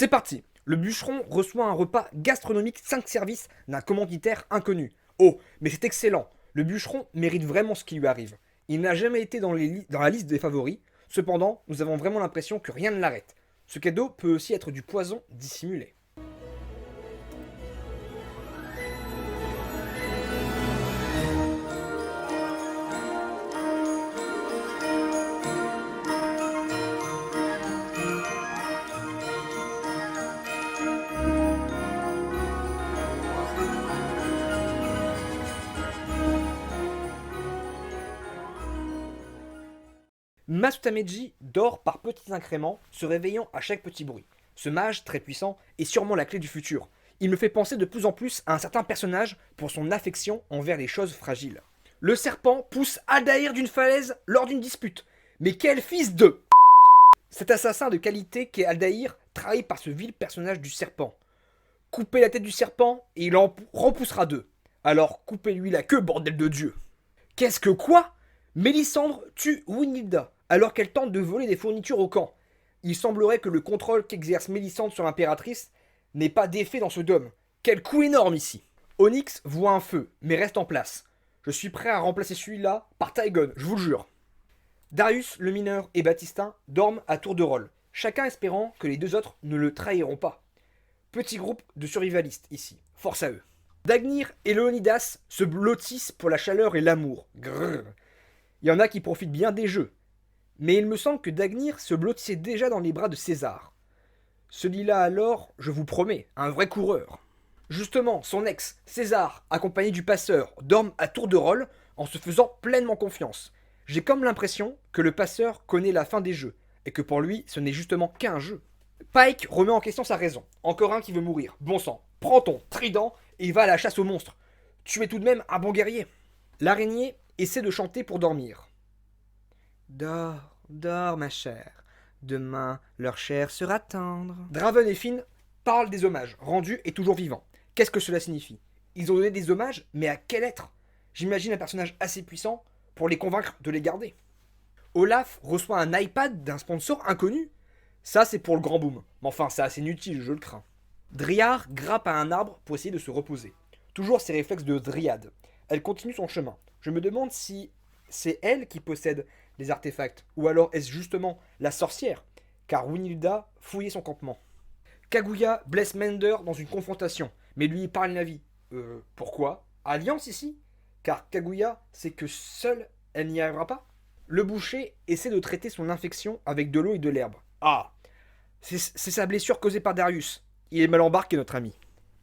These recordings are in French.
C'est parti. Le bûcheron reçoit un repas gastronomique 5 services d'un commanditaire inconnu. Oh, mais c'est excellent. Le bûcheron mérite vraiment ce qui lui arrive. Il n'a jamais été dans la liste des favoris. Cependant, nous avons vraiment l'impression que rien ne l'arrête. Ce cadeau peut aussi être du poison dissimulé. Masutameji dort par petits incréments, se réveillant à chaque petit bruit. Ce mage, très puissant, est sûrement la clé du futur. Il me fait penser de plus en plus à un certain personnage pour son affection envers les choses fragiles. Le serpent pousse Aldaïr d'une falaise lors d'une dispute. Mais quel fils de... Cet assassin de qualité qu'est Aldaïr, trahi par ce vil personnage du serpent. Coupez la tête du serpent et il en repoussera deux. Alors coupez-lui la queue, bordel de Dieu. Qu'est-ce que quoi? Mélisandre tue Winilda alors qu'elle tente de voler des fournitures au camp. Il semblerait que le contrôle qu'exerce Mélisandre sur l'impératrice n'ait pas d'effet dans ce dôme. Quel coup énorme ici! Onyx voit un feu, mais reste en place. Je suis prêt à remplacer celui-là par Tygon, je vous le jure. Darius, le mineur, et Baptistin dorment à tour de rôle, chacun espérant que les deux autres ne le trahiront pas. Petit groupe de survivalistes ici, force à eux. Dagnir et Léonidas se blottissent pour la chaleur et l'amour. Grrr. Il y en a qui profitent bien des jeux. Mais il me semble que Dagnir se blottissait déjà dans les bras de César. Celui-là alors, je vous promets, un vrai coureur. Justement, son ex, César, accompagné du passeur, dorment à tour de rôle en se faisant pleinement confiance. J'ai comme l'impression que le passeur connaît la fin des jeux, et que pour lui, ce n'est justement qu'un jeu. Pike remet en question sa raison. Encore un qui veut mourir. Bon sang, prends ton trident et va à la chasse aux monstres. Tu es tout de même un bon guerrier. L'araignée essaie de chanter pour dormir. Dors, dors ma chère. Demain, leur chair sera tendre. Draven et Finn parlent des hommages, rendus et toujours vivants. Qu'est-ce que cela signifie? Ils ont donné des hommages, mais à quel être? J'imagine un personnage assez puissant pour les convaincre de les garder. Olaf reçoit un iPad d'un sponsor inconnu. Ça, c'est pour le grand boom. Mais enfin, c'est assez inutile, je le crains. Driar grappe à un arbre pour essayer de se reposer. Toujours ses réflexes de dryade. Elle continue son chemin. Je me demande si c'est elle qui possède les artefacts, ou alors est-ce justement la sorcière, car Winilda fouillait son campement. Kaguya blesse Mender dans une confrontation, mais lui épargne la vie. Pourquoi? Alliance ici? Car Kaguya sait que seule elle n'y arrivera pas. Le boucher essaie de traiter son infection avec de l'eau et de l'herbe. Ah, c'est sa blessure causée par Darius. Il est mal embarqué, notre ami.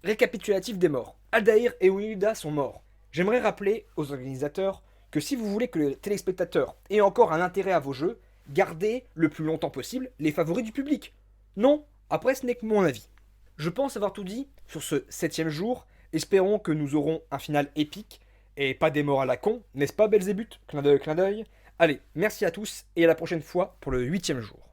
Récapitulatif des morts. Aldaïr et Winilda sont morts. J'aimerais rappeler aux organisateurs que si vous voulez que les téléspectateurs aient encore un intérêt à vos jeux, gardez le plus longtemps possible les favoris du public. Non, après ce n'est que mon avis. Je pense avoir tout dit sur ce 7ème jour. Espérons que nous aurons un final épique et pas des morts à la con, n'est-ce pas Belzébuth? Clin d'œil, clin d'œil. Allez, merci à tous et à la prochaine fois pour le 8ème jour.